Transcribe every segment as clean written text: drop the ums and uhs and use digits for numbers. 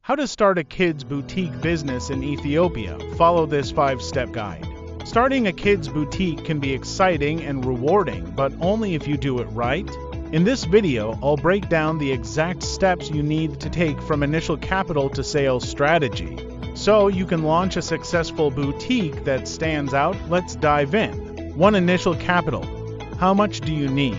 How to start a kids' boutique business in Ethiopia. Follow this 5-step guide. Starting a kids' boutique can be exciting and rewarding, but only if you do it right. In this video, I'll break down the exact steps you need to take from initial capital to sales strategy, so you can launch a successful boutique that stands out. Let's dive in. 1. Initial capital. How much do you need?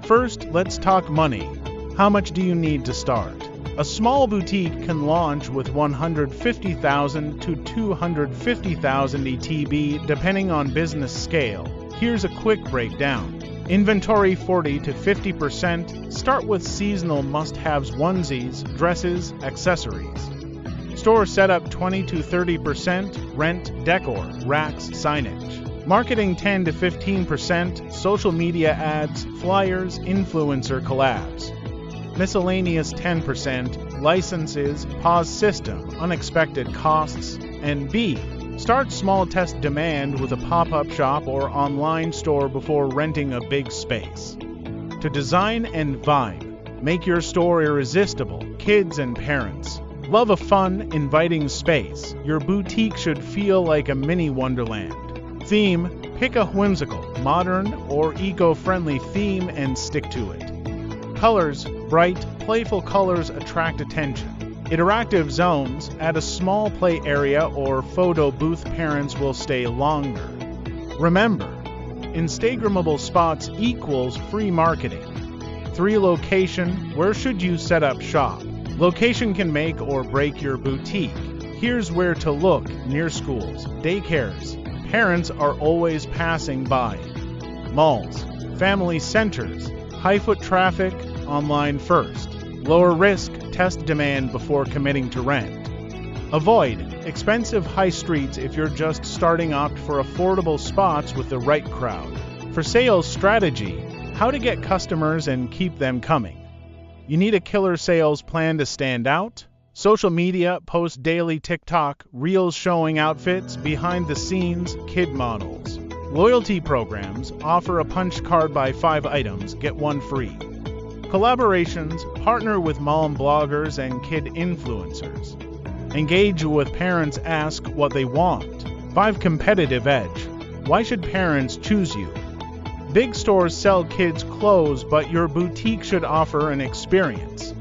First, let's talk money. How much do you need to start? A small boutique can launch with 150,000 to 250,000 ETB depending on business scale. Here's a quick breakdown. Inventory 40 to 50%. Start with seasonal must-haves, onesies, dresses, accessories. Store setup 20 to 30%. Rent, decor, racks, signage. Marketing 10 to 15%. Social media ads, flyers, influencer collabs. Miscellaneous 10%, licenses, POS system, unexpected costs, and B. Start small, test demand with a pop-up shop or online store before renting a big space. To design and vibe, make your store irresistible. Kids and parents love a fun, inviting space. Your boutique should feel like a mini wonderland. Theme, pick a whimsical, modern, or eco-friendly theme and stick to it. Colors, bright, playful colors attract attention. Interactive zones, add a small play area or photo booth. Parents will stay longer. Remember, Instagrammable spots equals free marketing. 3. Location, where should you set up shop? Location can make or break your boutique. Here's where to look: near schools, daycares. Parents are always passing by. Malls, family centers, high foot traffic, online first. Lower risk, test demand before committing to rent. Avoid expensive high streets if you're just starting. Opt for affordable spots with the right crowd. For sales strategy, how to get customers and keep them coming. You need a killer sales plan to stand out. Social media, post daily TikTok, reels showing outfits, behind the scenes, kid models. Loyalty programs, offer a punch card, buy 5 items, get 1 free. Collaborations, partner with mom bloggers and kid influencers. Engage with parents, ask what they want. 5. Competitive edge. Why should parents choose you? Big stores sell kids' clothes, but your boutique should offer an experience.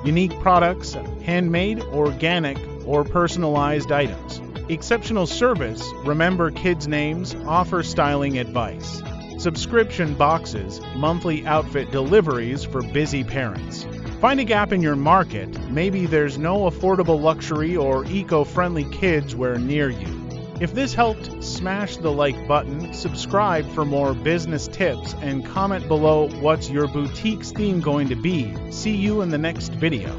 Unique products, handmade, organic, or personalized items. Exceptional service, remember kids' names, offer styling advice. Subscription boxes, monthly outfit deliveries for busy parents. Find a gap in your market. Maybe there's no affordable luxury or eco-friendly kids wear near you. If this helped, smash the like button, subscribe for more business tips, and comment below what's your boutique's theme going to be. See you in the next video.